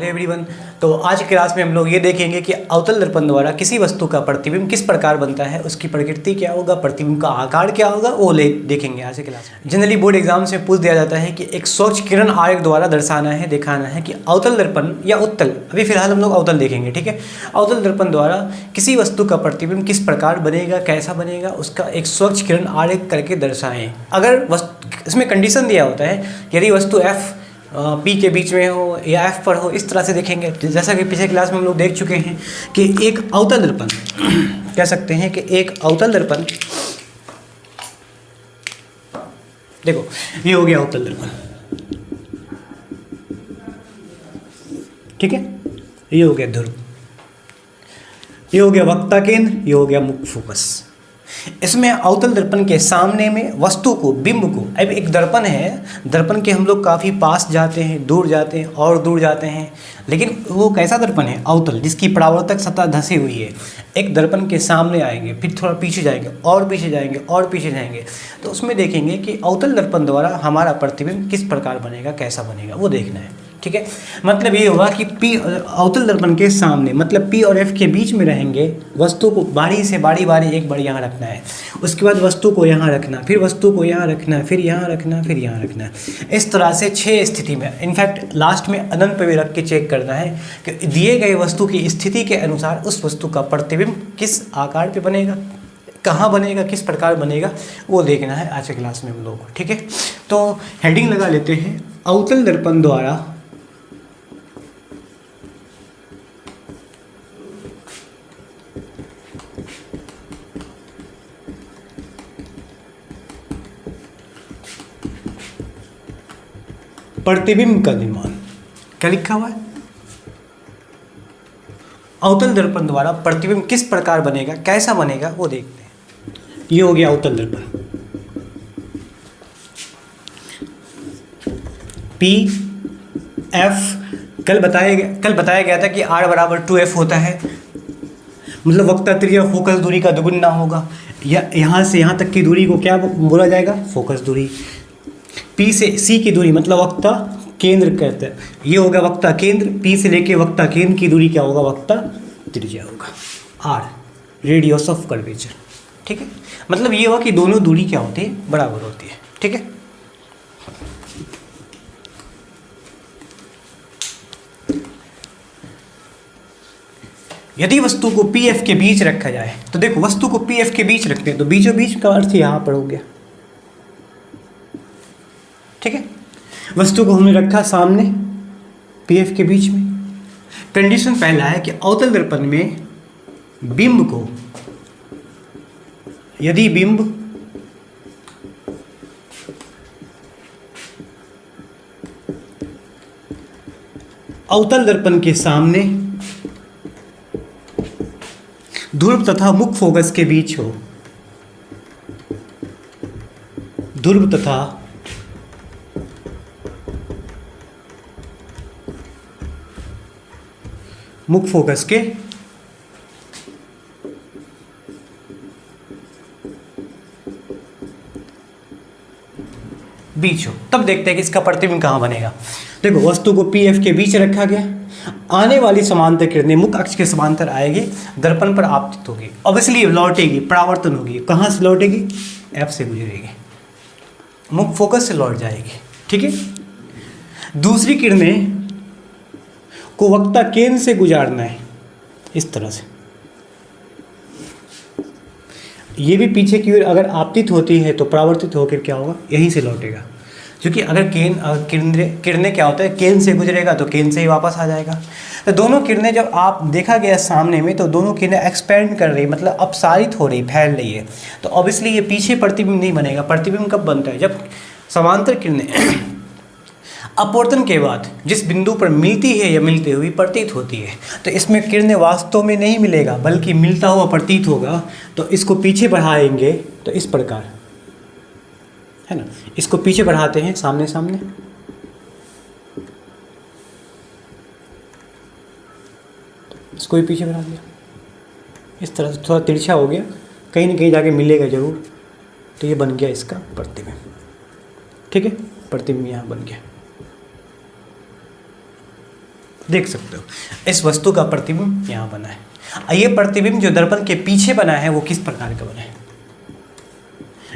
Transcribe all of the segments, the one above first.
Hello everyone. तो आज की क्लास में हम लोग ये देखेंगे कि अवतल दर्पण द्वारा किसी वस्तु का प्रतिबिंब किस प्रकार बनता है, उसकी प्रकृति क्या होगा, प्रतिबिंब का आकार क्या होगा, वो देखेंगे आज की क्लास में। जनरली बोर्ड एग्जाम से पूछ दिया जाता है कि एक स्वच्छ किरण आरेख द्वारा दर्शाना है, दिखाना है कि अवतल दर्पण या उत्तल, अभी फिलहाल हम लोग अवतल देखेंगे, ठीक है। अवतल दर्पण द्वारा किसी वस्तु का प्रतिबिंब किस प्रकार बनेगा, कैसा बनेगा, उसका एक स्वच्छ किरण आरेख करके दर्शाएं। अगर इसमें कंडीशन दिया होता है, यदि वस्तु एफ पी के बीच में हो या एफ पर हो, इस तरह से देखेंगे। जैसा कि पिछले क्लास में हम लोग देख चुके हैं कि एक अवतल दर्पण कह सकते हैं कि एक अवतल दर्पण, देखो ये हो गया अवतल दर्पण, ठीक है। ये हो गया ध्रुव, ये हो गया वक्ता केंद्र, ये हो गया मुख्य फोकस। इसमें अवतल दर्पण के सामने में वस्तु को, बिंब को, अब एक दर्पण है, दर्पण के हम लोग काफ़ी पास जाते हैं, दूर जाते हैं और दूर जाते हैं, लेकिन वो कैसा दर्पण है, अवतल, जिसकी परावर्तक सतह धसी हुई है। एक दर्पण के सामने आएंगे, फिर थोड़ा पीछे जाएंगे और पीछे जाएंगे और पीछे जाएंगे, तो उसमें देखेंगे कि अवतल दर्पण द्वारा हमारा प्रतिबिंब किस प्रकार बनेगा, कैसा बनेगा, वो देखना है, ठीक है। मतलब ये होगा कि पी अवतल दर्पण के सामने, मतलब पी और एफ के बीच में रहेंगे, वस्तु को बारी से बारी एक बार यहाँ रखना है, उसके बाद वस्तु को यहाँ रखना, फिर वस्तु को यहाँ रखना, फिर यहाँ रखना, फिर यहाँ रखना। इस तरह से 6 स्थिति में, इनफैक्ट लास्ट में अनंत पे भी रख के चेक करना है कि दिए गए वस्तु की स्थिति के अनुसार उस वस्तु का प्रतिबिंब किस आकार पे बनेगा, कहाँ बनेगा, किस प्रकार बनेगा, वो देखना है आज के क्लास में हम लोगों को, ठीक है। तो हेडिंग लगा लेते हैं, अवतल दर्पण द्वारा प्रतिबिंब का निर्माण। क्या लिखा हुआ है, अवतल दर्पण द्वारा प्रतिबिंब किस प्रकार बनेगा, कैसा बनेगा, वो देखते हैं। ये हो गया अवतल दर्पण, पी एफ, कल बताया गया था कि R बराबर 2F होता है, मतलब वक्ता त्रिज्या फोकस दूरी का दुगुना होगा, या यहाँ से यहाँ तक की दूरी को क्या बोला जाएगा, फोकस दूरी। पी से सी की दूरी मतलब वक्ता केंद्र कहते हैं, ये होगा वक्ता केंद्र। पी से लेके वक्ता केंद्र की दूरी क्या होगा, वक्ता त्रिज्या होगा, आर रेडियस ऑफ कर्वेचर, ठीक है। मतलब ये होगा कि दोनों दूरी क्या होती है, बराबर होती है, ठीक है। यदि वस्तु को पी एफ के बीच रखा जाए, तो देखो वस्तु को पी एफ के बीच रखते हैं, तो बीचों बीच का अर्थ यहाँ पर हो गया, ठीक है। वस्तु को हमने रखा सामने पी एफ के बीच में। कंडीशन पहला है कि अवतल दर्पण में बिंब को, यदि बिंब अवतल दर्पण के सामने ध्रुव तथा मुख्य फोकस के बीच हो, ध्रुव तथा मुख्य फोकस के बीच हो, तब देखते हैं कि इसका प्रतिबिंब कहाँ बनेगा। देखो वस्तु को पी एफ के बीच रखा गया, आने वाली समांतर किरणें मुख्य अक्ष के समांतर आएगी, दर्पण पर आपतित होगी, ऑब्वियसली लौटेगी, परावर्तन होगी, कहाँ से लौटेगी, एफ से गुजरेगी, मुख्य फोकस से लौट जाएगी, ठीक है। दूसरी किरणें को वक्ता केंद्र से गुजारना है, इस तरह से, ये भी पीछे की ओर अगर आपतित होती है तो परावर्तित होकर क्या होगा, यहीं से लौटेगा, क्योंकि अगर किरणें क्या होता है, केंद्र से गुजरेगा तो केंद्र से ही वापस आ जाएगा। तो दोनों किरणें जब आप देखा गया सामने में, तो दोनों किरणें एक्सपेंड कर रही, मतलब अपसारित हो रही, फैल रही है, तो ऑब्वियसली ये पीछे प्रतिबिंब नहीं बनेगा। प्रतिबिंब कब बनता है, जब समांतर किरणें अपवर्तन के बाद जिस बिंदु पर मिलती है या मिलते हुए प्रतीत होती है, तो इसमें किरणें वास्तव में नहीं मिलेगा, बल्कि मिलता हुआ प्रतीत होगा। तो इसको पीछे बढ़ाएंगे तो इस प्रकार, है ना, इसको पीछे बढ़ाते हैं, सामने सामने, इसको भी पीछे बढ़ा दिया, इस तरह से थोड़ा तिरछा हो गया, कहीं ना कहीं जाके मिलेगा जरूर। तो ये बन गया इसका प्रतिबिंब, ठीक है, प्रतिबिंब यहाँ बन गया। देख सकते हो इस वस्तु का प्रतिबिंब यहाँ बना है। ये प्रतिबिंब जो दर्पण के पीछे बना है वो किस प्रकार का बना है?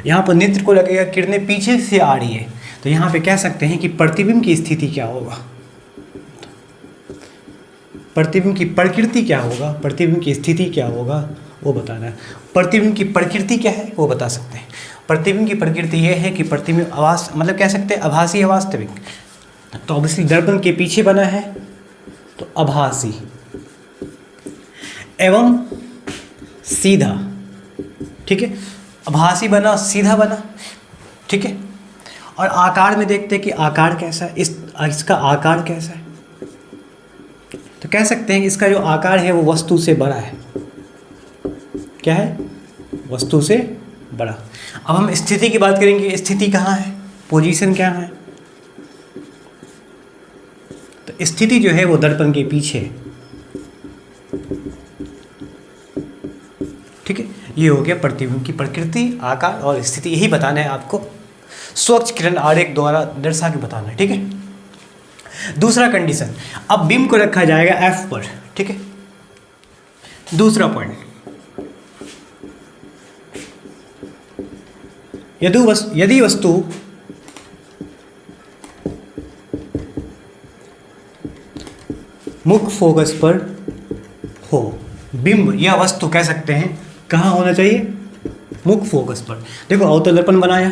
यहाँ पर नेत्र को लगेगा किरणें पीछे से आ रही है, तो यहाँ पे कह सकते हैं कि प्रतिबिंब की स्थिति क्या होगा, प्रतिबिंब की प्रकृति क्या होगा, प्रतिबिंब की स्थिति क्या होगा वो बताना है। प्रतिबिंब की प्रकृति क्या है वो बता सकते हैं। प्रतिबिंब की प्रकृति ये है कि प्रतिबिंब आभास, मतलब कह सकते हैं आभासी या वास्तविक। तो ऑब्वियसली दर्पण के पीछे बना है तो आभासी एवं सीधा, ठीक है, आभासी बना, सीधा बना, ठीक है। और आकार में देखते हैं कि आकार कैसा है, इसका आकार कैसा है। तो कह सकते हैं कि इसका जो आकार है वो वस्तु से बड़ा है। क्या है? वस्तु से बड़ा। अब हम स्थिति की बात करेंगे, स्थिति कहाँ है, पोजीशन क्या है। तो स्थिति जो है वो दर्पण के पीछे है, ठीक है। ये हो गया प्रतिबिंब की प्रकृति, आकार और स्थिति। यही बताना है आपको, स्वच्छ किरण आरेख द्वारा दर्शा के बताना है, ठीक है। दूसरा कंडीशन, अब बिंब को रखा जाएगा F पर, ठीक है। दूसरा पॉइंट, यदि वस्तु मुख्य फोकस पर हो, बिंब या वस्तु कह सकते हैं कहाँ होना चाहिए, मुख्य फोकस पर। देखो अवतल दर्पण बनाया,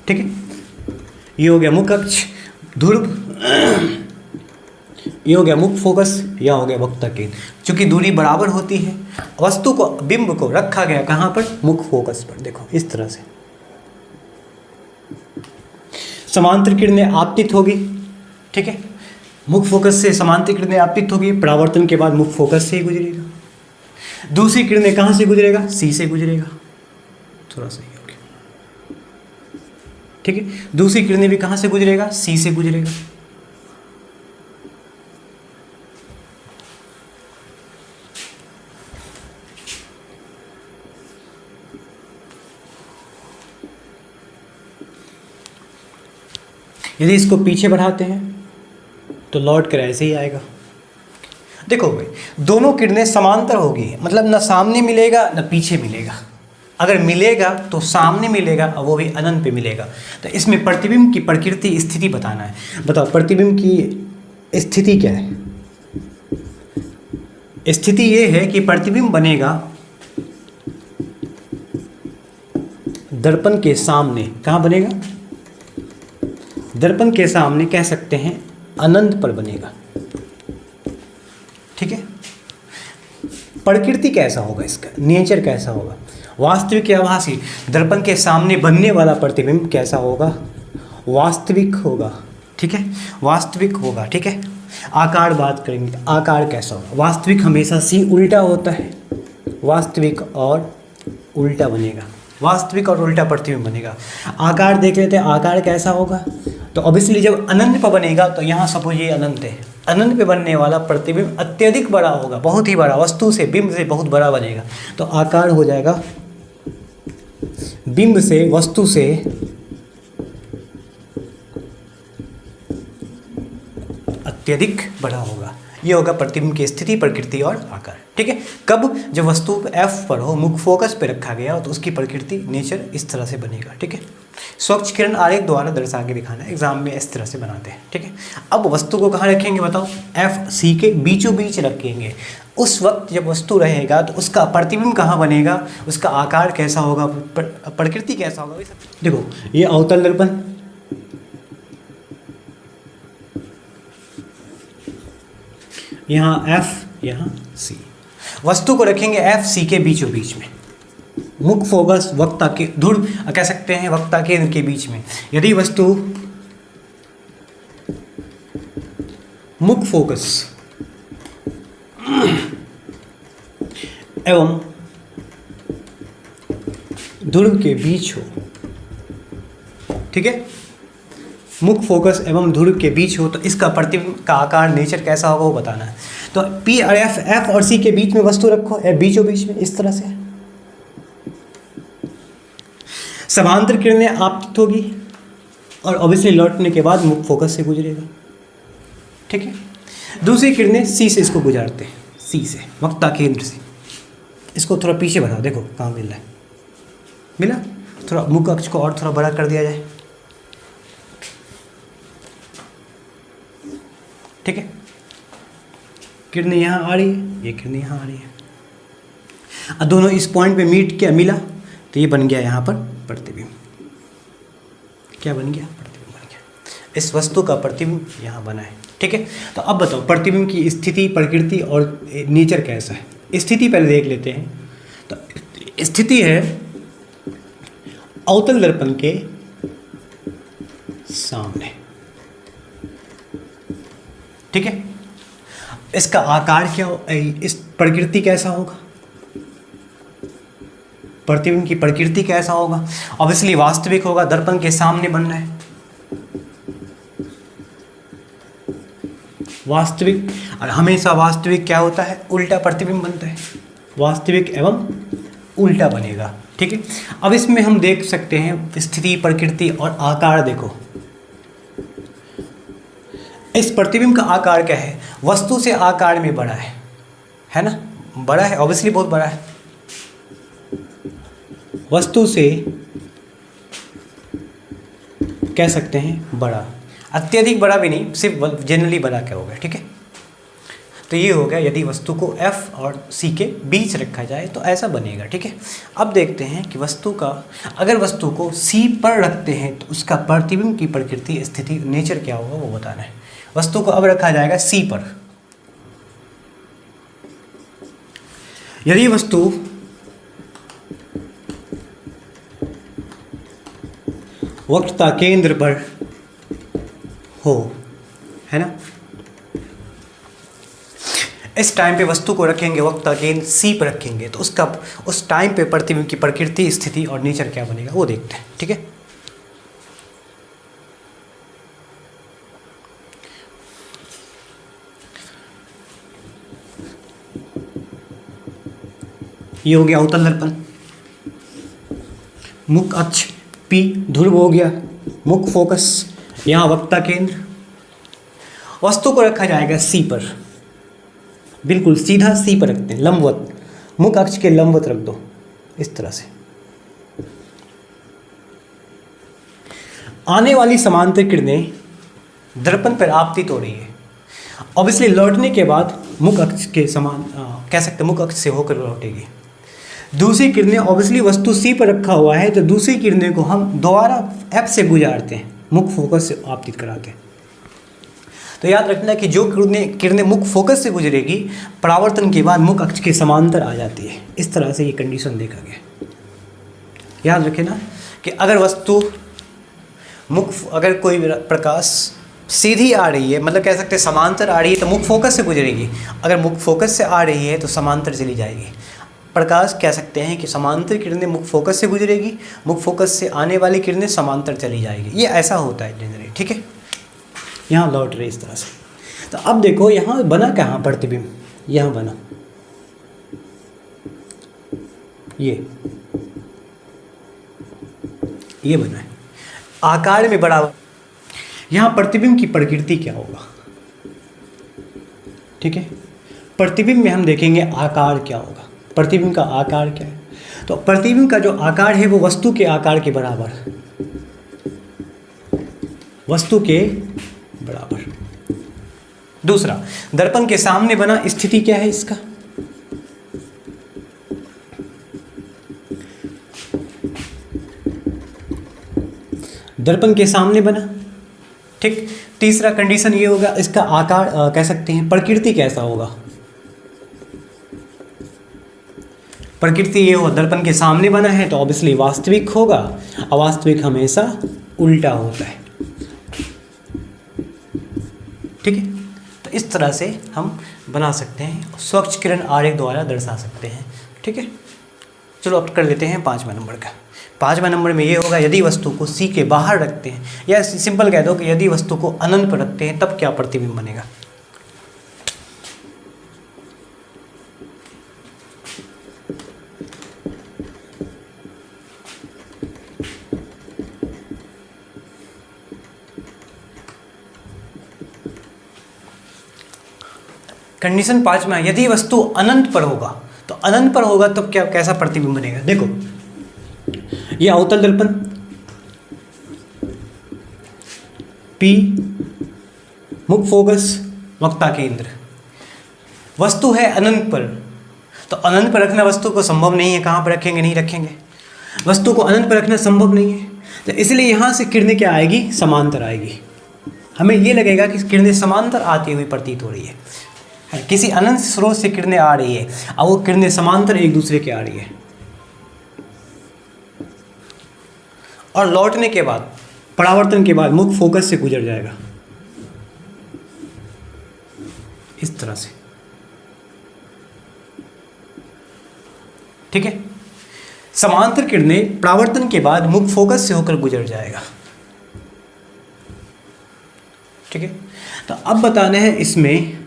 ठीक है। ये हो गया मुख्य अक्ष ध्रुव, ये हो गया मुख्य फोकस, या हो गया वक्ता केंद्र। चूंकि दूरी बराबर होती है, वस्तु को, बिंब को रखा गया कहाँ पर, मुख्य फोकस पर। देखो इस तरह से समांतर किरणें आपतित होगी, ठीक है। मुख्य फोकस से समांतर किरणें आपतित होगी, परावर्तन के बाद मुख्य फोकस से ही गुजरेगा। दूसरी किरणें कहाँ से गुजरेगा, सी से गुजरेगा। थोड़ा सा हो गया, ठीक है। दूसरी किरणें भी कहाँ से गुजरेगा, सी से गुजरेगा। यदि इसको पीछे बढ़ाते हैं तो लौट कर ऐसे ही आएगा। देखो भाई, दोनों किरणें समांतर होगी, मतलब ना सामने मिलेगा ना पीछे मिलेगा। अगर मिलेगा तो सामने मिलेगा और वो भी अनंत पे मिलेगा। तो इसमें प्रतिबिंब की प्रकृति, स्थिति बताना है। बताओ प्रतिबिंब की स्थिति क्या है। स्थिति ये है कि प्रतिबिंब बनेगा दर्पण के सामने। कहाँ बनेगा, दर्पण के सामने, कह सकते हैं अनंत पर बनेगा, ठीक है। प्रकृति कैसा होगा, इसका नेचर कैसा होगा, वास्तविक या आभासी। दर्पण के सामने बनने वाला प्रतिबिंब कैसा होगा, वास्तविक होगा, ठीक है, वास्तविक होगा, ठीक है। आकार बात करेंगे, आकार कैसा होगा। वास्तविक हमेशा सी उल्टा होता है, वास्तविक और उल्टा बनेगा, वास्तविक और उल्टा प्रतिबिंब बनेगा। आकार देख लेते हैं, आकार कैसा होगा। तो ऑब्वियसली जब अनंत पर बनेगा, तो यहाँ सपोज ये अनंत है, अनंत पे बनने वाला प्रतिबिंब अत्यधिक बड़ा होगा, बहुत ही बड़ा, वस्तु से, बिंब से बहुत बड़ा बनेगा। तो आकार हो जाएगा बिंब से, वस्तु से अत्यधिक बड़ा होगा। ये होगा प्रतिबिंब की स्थिति, प्रकृति और आकार, ठीक है। कब, जब वस्तु F पर हो, मुख्य फोकस पे रखा गया हो, तो उसकी प्रकृति, नेचर इस तरह से बनेगा, ठीक है। स्वच्छ किरण आरेख द्वारा दर्शा के दिखाना है, एग्जाम में इस तरह से बनाते हैं, ठीक है। अब वस्तु को कहाँ रखेंगे बताओ, F C के बीचों बीच रखेंगे। उस वक्त जब वस्तु रहेगा तो उसका प्रतिबिंब कहाँ बनेगा, उसका आकार कैसा होगा, प्रकृति कैसा होगा। देखो ये अवतल दर्पण, यहाँ F, यहाँ C। वस्तु को रखेंगे F C के बीचों बीच में, मुख्य फोकस वक्ता के ध्रुव, कह सकते हैं वक्ता केंद्र के बीच में। यदि वस्तु मुख्य फोकस एवं ध्रुव के बीच हो, ठीक है, मुख्य फोकस एवं ध्रुव के बीच हो, तो इसका प्रतिबिंब का आकार, नेचर कैसा होगा वो बताना है। तो P और F और C के बीच में वस्तु रखो, बीचों बीच में इस तरह से। समांतर किरणें आपतित होगी और ऑब्वियसली लौटने के बाद मुख्य फोकस से गुजरेगा, ठीक है। दूसरी किरणें सी से इसको गुजारते हैं, सी से, वक्ता केंद्र से। इसको थोड़ा पीछे बढ़ाओ, देखो कहाँ मिल रहा है, मिला। थोड़ा मुख अक्ष को और थोड़ा बड़ा कर दिया जाए, ठीक है। किरणें यहाँ आ रही है, ये किरणें यहाँ आ रही है, और दोनों इस पॉइंट पे मीट किया, मिला, तो ये बन गया यहाँ पर प्रतिबिंब। क्या बन गया? प्रतिबिंब बन गया। इस वस्तु का प्रतिबिंब यहाँ बना है, ठीक है। तो अब बताओ प्रतिबिंब की स्थिति, प्रकृति और नेचर कैसा है। स्थिति पहले देख लेते हैं। तो स्थिति है अवतल दर्पण के सामने, ठीक है। इसका आकार क्या हो, इस प्रकृति कैसा होगा, प्रतिबिंब की प्रकृति कैसा होगा। ऑब्वियसली वास्तविक होगा, दर्पण के सामने बन रहा है, वास्तविक। और हमेशा वास्तविक क्या होता है, उल्टा प्रतिबिंब बनता है, वास्तविक एवं उल्टा बनेगा, ठीक है। अब इसमें हम देख सकते हैं स्थिति, प्रकृति और आकार। देखो इस प्रतिबिंब का आकार क्या है, वस्तु से आकार में बड़ा है ना, बड़ा है, ऑब्वियसली बहुत बड़ा है, वस्तु से कह सकते हैं बड़ा, अत्यधिक बड़ा भी नहीं, सिर्फ जनरली बड़ा क्या होगा, ठीक है। तो ये हो गया यदि वस्तु को F और C के बीच रखा जाए तो ऐसा बनेगा, ठीक है। अब देखते हैं कि वस्तु का, अगर वस्तु को C पर रखते हैं तो उसका प्रतिबिंब की प्रकृति, स्थिति, नेचर क्या होगा वो बताना है। वस्तु को अब रखा जाएगा C पर। यदि वस्तु वक्रता केंद्र पर हो, है ना, इस टाइम पे वस्तु को रखेंगे वक्रता केंद्र C पर रखेंगे, तो उसका उस टाइम पे प्रतिबिंब की प्रकृति, स्थिति और नेचर क्या बनेगा वो देखते हैं, ठीक है। ये हो गया अवतल दर्पण, मुख अक्ष P ध्रुव हो गया, मुख फोकस, यहाँ वक्ता केंद्र। वस्तु को रखा जाएगा C पर, बिल्कुल सीधा C पर रखते हैं, लंबवत, मुख अक्ष के लंबवत रख दो इस तरह से। आने वाली समांतर किरणें दर्पण पर आपतित हो रही है, ऑब्वियसली लौटने के बाद मुख अक्ष के समान कह सकते हैं, मुख अक्ष से होकर लौटेगी। दूसरी किरणें, ऑब्वियसली वस्तु C पर रखा हुआ है तो दूसरी किरणें को हम दोबारा F से गुजारते हैं, मुख फोकस से आपतित कराते हैं। तो याद रखना कि जो किरणें मुख फोकस से गुजरेगी, परावर्तन के बाद मुख अक्ष के समांतर आ जाती है। इस तरह से ये कंडीशन देखा गया। याद रखें ना कि अगर वस्तु अगर कोई प्रकाश सीधी आ रही है, मतलब कह सकते हैं समांतर आ रही है, तो मुख फोकस से गुजरेगी। अगर मुख फोकस से आ रही है तो समांतर चली जाएगी। प्रकाश कह सकते हैं कि समांतर किरणें मुख फोकस से गुजरेगी, मुख फोकस से आने वाली किरणें समांतर चली जाएगी। ये ऐसा होता है जनरली, ठीक है। यहाँ लौट रही इस तरह से। तो अब देखो यहाँ बना कहाँ प्रतिबिंब, यहाँ बना, ये बना है, आकार में बड़ा। यहाँ प्रतिबिंब की प्रकृति क्या होगा, ठीक है। प्रतिबिंब में हम देखेंगे आकार क्या होगा, प्रतिबिंब का आकार क्या है। तो प्रतिबिंब का जो आकार है वो वस्तु के आकार के बराबर, वस्तु के बराबर। दूसरा, दर्पण के सामने बना, स्थिति क्या है इसका, दर्पण के सामने बना, ठीक। तीसरा कंडीशन ये होगा, इसका आकार कह सकते हैं प्रकृति कैसा होगा। प्रकृति ये हो, दर्पण के सामने बना है तो ऑब्वियसली वास्तविक होगा, अवास्तविक हमेशा उल्टा होता है, ठीक है। तो इस तरह से हम बना सकते हैं, स्वच्छ किरण आरेख द्वारा दर्शा सकते हैं, ठीक है। चलो अब कर लेते हैं 5वां नंबर का। 5वां नंबर में ये होगा, यदि वस्तु को C के बाहर रखते हैं, या सिंपल कह दो कि यदि वस्तु को अनंत पर रखते हैं तब क्या प्रतिबिंब बनेगा। कंडीशन 5 में, यदि वस्तु अनंत पर होगा, तो अनंत पर होगा तो क्या कैसा प्रतिबिंब बनेगा? देखो ये अवतल दर्पण P, मुख्य फोकस, वक्ता केंद्र, वस्तु है अनंत पर, तो अनंत पर रखना वस्तु को संभव नहीं है। कहाँ पर रखेंगे? नहीं रखेंगे, वस्तु को अनंत पर रखना संभव नहीं है। तो इसलिए यहाँ से किरणें क्या आएगी? समांतर आएगी। हमें ये लगेगा कि किरणें समांतर आती हुई प्रतीत हो रही है। किसी अनंत स्रोत से किरणें आ रही है और वो किरणें समांतर एक दूसरे के आ रही है, और लौटने के बाद, परावर्तन के बाद मुख्य फोकस से गुजर जाएगा इस तरह से। ठीक है, समांतर किरणें परावर्तन के बाद मुख्य फोकस से होकर गुजर जाएगा। ठीक है, तो अब बताना है इसमें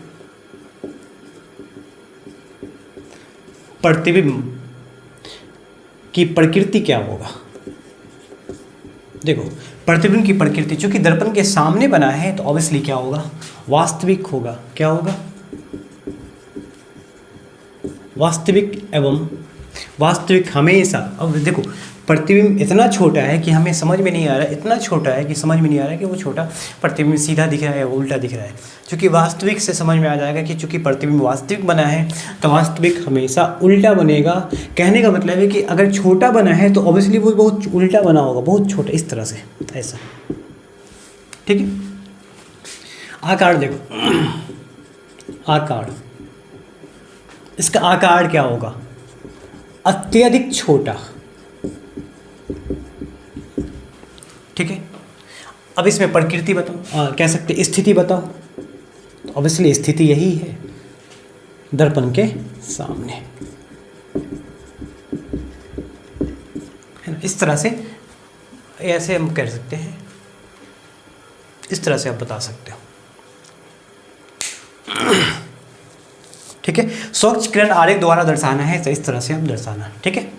प्रतिबिंब की प्रकृति क्या होगा। देखो प्रतिबिंब की प्रकृति, चूंकि दर्पण के सामने बना है तो ऑब्वियसली क्या होगा? वास्तविक होगा। क्या होगा? वास्तविक एवं वास्तविक हमेशा। अब देखो प्रतिबिंब इतना छोटा है कि हमें समझ में नहीं आ रहा है, इतना छोटा है कि समझ में नहीं आ रहा है कि वो छोटा प्रतिबिंब सीधा दिख रहा है या उल्टा दिख रहा है। चूँकि वास्तविक से समझ में आ जाएगा कि चूँकि प्रतिबिंब वास्तविक बना है तो वास्तविक हमेशा उल्टा बनेगा। कहने का मतलब है कि अगर छोटा बना है तो ऑब्वियसली वो बहुत उल्टा बना होगा, बहुत छोटा, इस तरह से, ऐसा। ठीक है, आकार देखो, आकार, इसका आकार क्या होगा? अत्यधिक छोटा। ठीक है, अब इसमें प्रकृति बताओ, कह सकते स्थिति बताओ। तो ऑब्वियसली स्थिति यही है, दर्पण के सामने, है ना। इस तरह से, ऐसे हम कह सकते हैं, इस तरह से आप बता सकते हो। ठीक है, स्वच्छ किरण आरेख द्वारा दर्शाना है तो इस तरह से हम दर्शाना। ठीक है।